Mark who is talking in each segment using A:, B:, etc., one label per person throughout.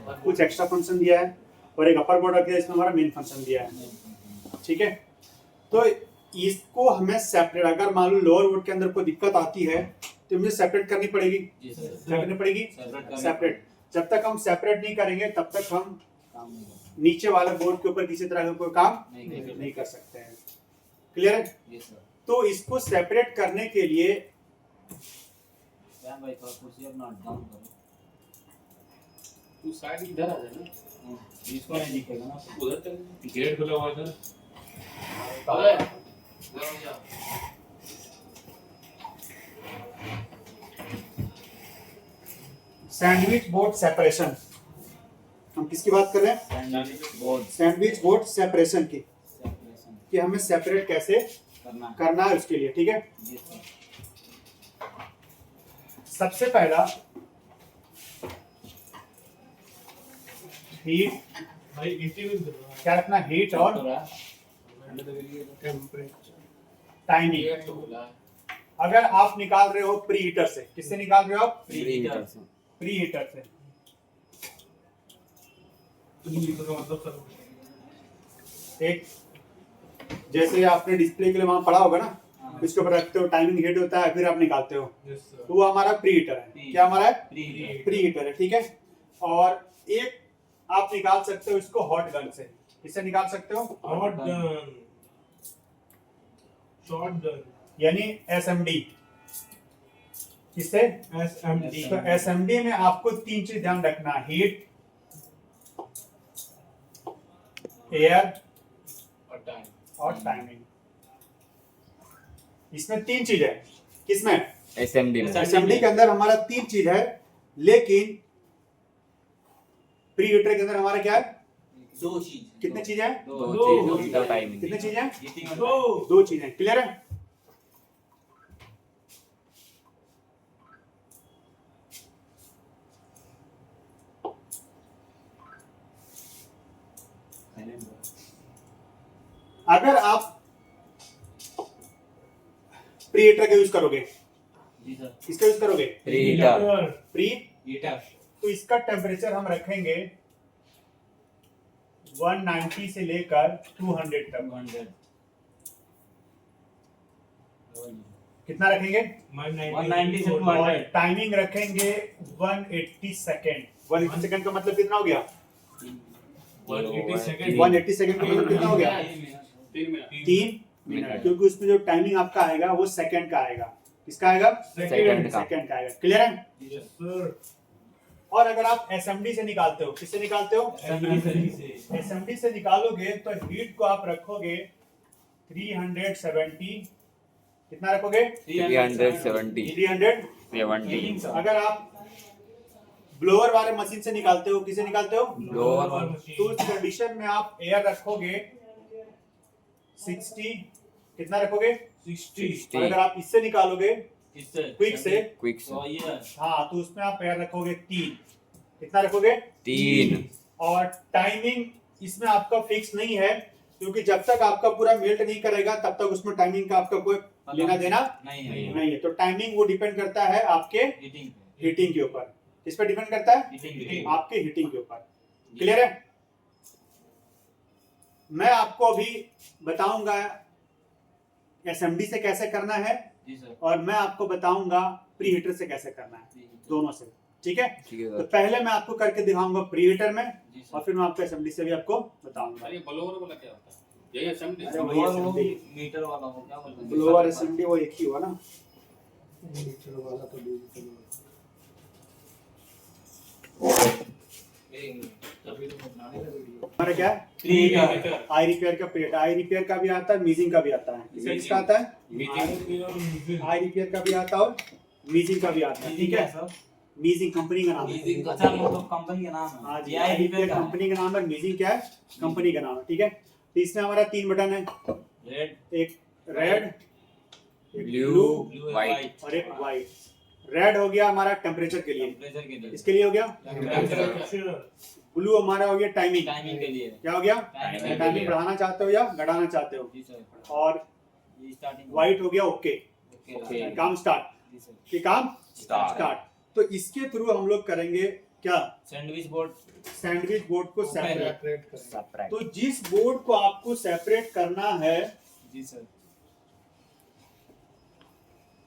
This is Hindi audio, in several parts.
A: कुछ एक्स्ट्रा फंक्शन दिया है, और एक अपर बोर्ड रख दिया, इसमें हमारा मेन फंक्शन दिया है। ठीक है, तो इसको हमें सेपरेट, अगर मान लो लोअर बोर्ड के अंदर कोई दिक्कत आती है तो मुझे सेपरेट करनी पड़ेगी। क्या करनी पड़ेगी? सेपरेट। जब तक हम सेपरेट नहीं करेंगे तब तक हम नीचे वाले बोर्ड के ऊपर किसी तरह का कोई काम नहीं कर सकते हैं। क्लियर है? तो इसको सेपरेट करने के लिए
B: तू साइड इधर आ जा ना,
C: इसको नहीं दिखेगा ना,
B: उधर चल, गेट खुला हुआ है इधर।
A: सैंडविच बोर्ड सेपरेशन, हम किसकी बात कर रहे हैं? सैंडविच बोर्ड सेपरेशन की, कि हमें सेपरेट कैसे करना है उसके लिए। ठीक है, सबसे पहला हीट, क्या रखना? हीट और टाइमिंग। अगर आप निकाल रहे हो प्री हीटर से, किससे निकाल रहे हो आप? प्री हीटर से। एक जैसे आपने डिस्प्ले के लिए वहां पढ़ा होगा ना, इसके ऊपर रखते हो, टाइमिंग हीट होता है, फिर आप निकालते हो, तो वो हमारा प्री हीटर है। क्या हमारा है? प्री हीटर है। ठीक है, और एक आप निकाल सकते हो इसको हॉट गन से। किससे निकाल सकते हो?
D: हॉट गन, शॉर्ट गन,
A: यानी एसएमडी। किससे?
D: एसएमडी।
A: तो एसएमडी में आपको तीन चीज ध्यान रखना, हीट, एयर और टाइमिंग। इसमें तीन चीज है। किसमें?
C: एसएमडी में।
A: एसएमडी के अंदर हमारा तीन चीज है, लेकिन प्री हीटर के अंदर हमारा क्या है?
B: दो चीज।
A: कितने चीज है?
C: दो टाइमिंग।
A: कितने चीज है?
D: दो।
A: दो चीजें। क्लियर है? अगर आप प्री हीटर का यूज करोगे, किसका यूज करोगे?
C: Pre heater.
A: Pre
B: heater.
A: तो इसका टेम्परेचर हम रखेंगे 190 से लेकर 200 तक। कितना रखेंगे?
D: 190 से
A: और टाइमिंग रखेंगे 180 सेकेंड। 180 सेकेंड का मतलब कितना हो गया?
D: 180 सेकंड।
A: 180 सेकेंड का मतलब कितना हो गया? 3 मिनट। क्योंकि उसमें जो टाइमिंग आपका आएगा वो सेकंड का आएगा। किसका आएगा?
C: सेकंड का।
A: सेकंड का आएगा। क्लियर है?
D: Yes sir.
A: और अगर आप एसएमडी से निकालते हो, किससे निकालते हो? एसएमडी से निकालोगे तो हीट को आप रखोगे 370। कितना रखोगे?
C: 370।
A: 370। अगर आप ब्लोअर वाले मशीन से निकालते हो, किसे निकालते हो?
C: ब्लोअर।
A: तो उस कंडीशन में आप एयर रखोगे 60। कितना रखोगे?
D: 60।
A: और अगर आप इससे निकालोगे क्विक से,
C: क्विक।
A: हाँ, तो उसमें आप एयर रखोगे 3। कितना रखोगे?
C: 3।
A: और टाइमिंग इसमें आपका फिक्स नहीं है, क्योंकि जब तक आपका पूरा मेल्ट नहीं करेगा तब तक उसमें टाइमिंग का आपका कोई लेना देना
B: नहीं
A: नहीं है। तो टाइमिंग वो डिपेंड करता है आपके हीटिंग के ऊपर। किस पर डिपेंड करता है? आपके हीटिंग के ऊपर। क्लियर है? मैं आपको अभी बताऊंगा एसएमडी से कैसे करना है, और मैं आपको बताऊंगा प्री हीटर से कैसे करना है, दोनों से। ठीक है?
C: ठीक है
A: तो
C: सर।
A: पहले मैं आपको करके दिखाऊंगा प्री हीटर में, और फिर मैं आपको एसएमडी से भी आपको बताऊंगा।
B: अरे ब्लोअर वाला क्या होता है? यही असेंबली।
A: अरे वही assembly।
B: मीटर वाला हो क्या बोलते हैं?
A: ब्लोअर एसएमडी वो एक ही हुआ ना। हमारा क्या है? आई रिपेयर का पेट, आई रिपेयर का भी आता है, मीजिंग का भी आता है। इसका आता है आई रिपेयर का भी आता है और मीजिंग का भी आता है। ठीक है? मीजिंग कंपनी का नाम है।
B: अच्छा, मतलब कंपनी का नाम है।
A: हाँ जी,
B: ये
A: आई
B: आई
A: रिपेयर
B: रिपेयर का
A: कंपनी का नाम है, मीजिंग क्या है? कंपनी का नाम है। ठीक है? तो इसमें हमारा 3 बटन है,
B: रेड,
A: एक रेड, एक
C: ब्लू,
B: ब्लू,
C: व्हाइट।
A: और एक व्हाइट। रेड हो गया हमारा टेम्परेचर के लिए,
B: टेम्परेचर के लिए।
A: इसके लिए हो गया।
D: टेम्परेचर।
A: ब्लू हमारा हो गया टाइमिंग।
B: टाइमिंग के लिए।
A: क्या हो गया?
B: टाइमिंग
A: टाइमिंग बढ़ाना चाहते हो या घटाना चाहते हो।
B: जी सर।
A: और
B: ये स्टार्टिंग।
A: व्हाइट हो गया ओके,
B: ओके।
A: काम स्टार्ट।
B: जी सर।
A: कि काम
C: स्टार्ट।
A: स्टार्ट। तो इसके थ्रू हम लोग करेंगे क्या
B: सैंडविच बोर्ड
A: सैंडविच बोर्ड को सेपरेट।
D: सेपरेट करें।
C: सेपरेट
A: तो जिस बोर्ड को आपको सेपरेट करना है
B: जी सर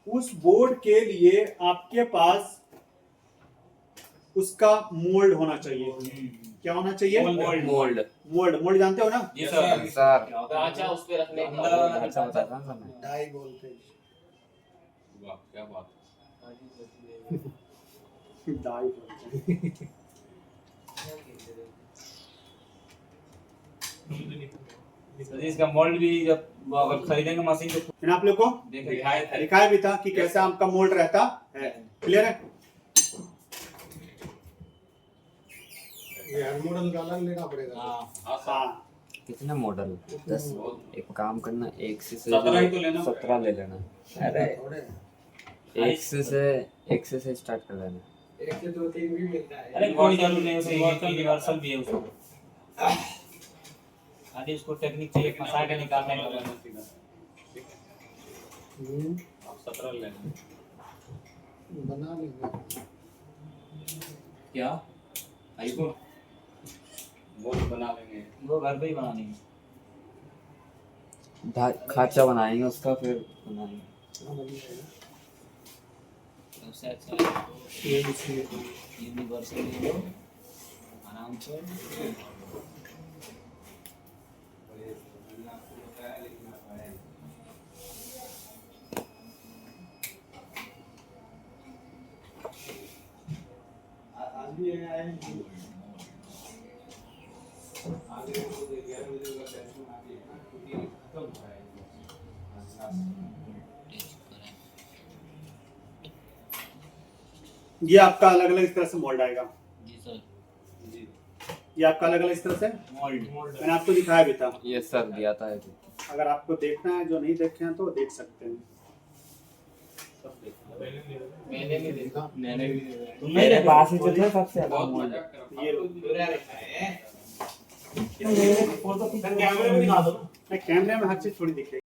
A: उस बोर्ड के लिए आपके पास उसका मोल्ड होना चाहिए। क्या होना चाहिए?
B: Mould
C: mould
A: mould. मोल्ड जानते हो ना?
B: जी सर
C: सर
E: ढांचा उस पे रखने के
B: अंदर वाला
C: अच्छा बताता हूँ मैं
D: डाई बोलते हैं।
B: वाह क्या बात
A: डाई बोलते हैं।
B: सर इसका मोल्ड भी जब अगर खरीदेंगे मशीन तो
A: मैंने आप लोग को
B: देखे दिखाए थे
A: दिखाया भी था कि कैसे आपका मोल्ड रहता है। क्लियर है?
D: ये हर मॉडल का अलग लेना पड़ेगा।
B: हाँ
A: हाँ
C: कितने मॉडल 10 एक काम करना एक से
B: 17 ही तो लेना
C: 17 ले लेना अरे
D: थोड़े
C: एक से स्टार्ट कर लेना
D: एक से दो तीन भी मिलता है।
B: अरे कोई जरूरी नहीं उसे यूनिवर्सल भी है उसको खाली उसको टेक्निक चाहिए फंसा के निकालने का आप 17 लेना
D: बना लेंगे।
B: क्या आईफोन वो बना लेंगे वो घर पे ही बना लेंगे
C: खाचा बनाएंगे उसका फिर बनाएंगे
D: हाँ, बन जाएगा।
B: सबसे अच्छा है
D: ये भी चाहिए।
B: यूनिवर्सल ले लो आराम से
A: ये आपका अलग अलग इस तरह से मोल्ड आएगा।
B: जी सर जी
A: ये आपका अलग अलग इस तरह से
B: मोल्ड
A: मैंने आपको दिखाया भी था।
C: ये सर दिया था ये
A: अगर आपको देखना है, जो नहीं देखे हैं तो देख सकते हैं।
E: मैंने भी देखा।
B: मैंने भी तुम
C: मेरे पास ही तो थे सबसे ज्यादा
B: बहुत
C: मोल्ड
B: मजा कर
A: ये लो।
E: कैमरे में दिखा दो।
A: कैमरे में हर चीज थोड़ी दिख रही है।